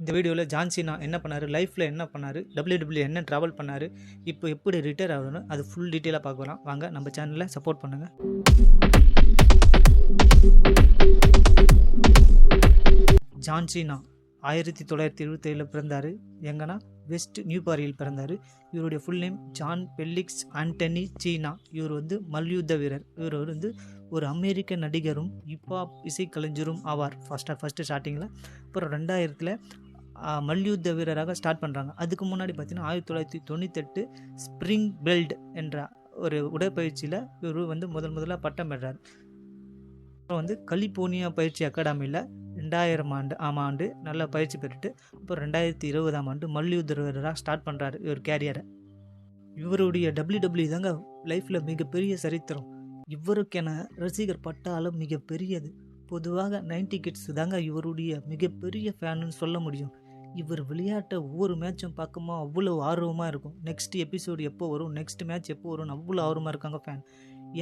இந்த வீடியோவில் John Cena என்ன பண்ணார், லைஃப்பில் என்ன பண்ணார், WWE என்ன ட்ராவல் பண்ணார், இப்போ எப்படி ரிட்டையர் ஆகணும், அது ஃபுல் டீட்டெயிலாக பார்க்கலாம். வாங்க நம்ம சேனலில் சப்போர்ட் பண்ணுங்கள். ஜான் சீனா 1927 பிறந்தார். எங்கன்னா வெஸ்ட் நியூபாரியில் பிறந்தார். இவருடைய ஃபுல் நேம் ஜான் பெல்லிக்ஸ் ஆண்டனி சீனா. இவர் மல்யுத்த வீரர். இவர் ஒரு அமெரிக்க நடிகரும் ஹிப்ஹாப் இசைக்கலைஞரும் ஆவார். ஃபஸ்ட்டு ஸ்டார்டிங்கில். அப்புறம் 2000 மல்யுத்த வீரராக ஸ்டார்ட் பண்ணுறாங்க. அதுக்கு முன்னாடி பார்த்தீங்கன்னா 1998 ஸ்ப்ரிங் பெல்ட் என்ற ஒரு உடற்பயிற்சியில் இவர் முதல்ல பட்டம் பெறார். அப்புறம் கலிபோர்னியா பயிற்சி அகாடமியில் 2000 ஆண்டு நல்லா பயிற்சி பெற்றுட்டு அப்புறம் 2020 மல்யுத்த வீரராக ஸ்டார்ட் பண்ணுறாரு இவர் கேரியரை. இவருடைய WWE தாங்க லைஃப்பில் மிகப்பெரிய சரித்திரம். இவருக்கென ரசிகர் பட்டாலும் மிகப்பெரியது. பொதுவாக 90 கிட்ஸ் தாங்க இவருடைய மிகப்பெரிய ஃபேனுன்னு சொல்ல முடியும். இவர் விளையாட்டை ஒவ்வொரு மேட்சும் பார்க்கும்போது அவ்வளோ ஆர்வமாக இருக்கும். நெக்ஸ்ட் எபிசோடு எப்போ வரும், நெக்ஸ்ட் மேட்ச் எப்போ வரும்னு அவ்வளோ ஆர்வமாக இருக்காங்க ஃபேன்.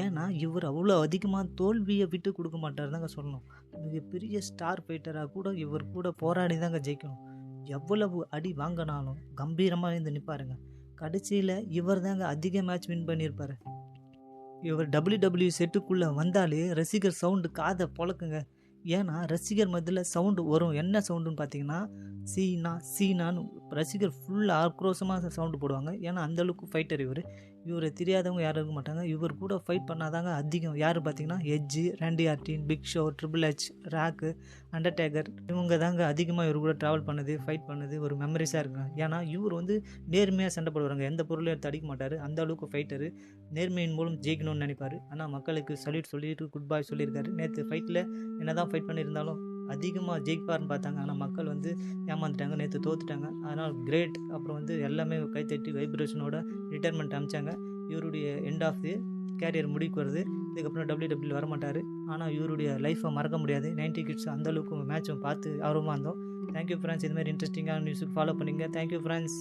ஏன்னா இவர் அவ்வளோ அதிகமாக தோல்வியை விட்டு கொடுக்க மாட்டார் தாங்க சொல்லணும். மிகப்பெரிய ஸ்டார் ஃபைட்டராக கூட இவர் கூட போராடி தாங்க ஜெயிக்கணும். எவ்வளவு அடி வாங்கினாலும் கம்பீரமாக இருந்து நிற்பாருங்க. கடைசியில் இவர் தாங்க அதிக மேட்ச் வின் பண்ணியிருப்பார். இவர் WWE செட்டுக்குள்ளே வந்தாலே ரசிகர் சவுண்டு காதை பொழக்குங்க. ஏன்னா ரசிகர் மத்தியில் சவுண்டு வரும். என்ன சவுண்டுன்னு பார்த்தீங்கன்னா சீனான்னு ரசிகர் ஃபுல்லாக ஆக்ரோஷமாக சவுண்டு போடுவாங்க. ஏன்னா அந்தளவுக்கு ஃபைட்டர் இவர் தெரியாதவங்க யாரும் இருக்க மாட்டாங்க. இவர் கூட ஃபைட் பண்ணாதாங்க அதிகம். யார் பார்த்தீங்கன்னா Edge, Randy Orton, Big Show, Triple H, Rock, Undertaker, இவங்க தாங்க அதிகமாக இவர் கூட ட்ராவல் பண்ணது, ஃபைட் பண்ணது ஒரு மெமரிஸாக இருக்குங்க. ஏன்னா இவர் நேர்மையாக சண்டை போடுவாங்க. எந்த பொருளையும் எடுத்து அடிக்க மாட்டார். அந்த அளவுக்கு ஃபைட்டரு. நேர்மையின் மூலம் ஜெயிக்கணும்னு நினைப்பார். ஆனால் மக்களுக்கு சல்யூட் சொல்லிட்டு குட் பாய் சொல்லியிருக்காரு. நேற்று ஃபைட்டில் என்ன தான் ஃபைட் பண்ணியிருந்தாலும் அதிகமாக ஜெயிப்பார்னு பார்த்தாங்க. ஆனால் மக்கள் ஏமாந்துட்டாங்க. நேற்று தோத்துட்டாங்க. அதனால் கிரேட். அப்புறம் எல்லாமே கைத்தட்டி வைப்ரேஷனோட ரிட்டைர்மெண்ட் அமைச்சாங்க. இவருடைய எண்ட் ஆஃப் தி கேரியர் முடிவுக்கு வருது. இதுக்கப்புறம் WWE வரமாட்டார். ஆனால் இவருடைய லைஃப்பை மறக்க முடியாது. 90 கிட்ஸ் அந்தளவுக்கு மேட்சும் பார்த்து ஆர்வமாக இருந்தோம். Thank you friends. இதுமாதிரி இன்ட்ரெஸ்டிங்கான நியூஸுக்கு ஃபாலோ பண்ணிங்க. Thank you friends.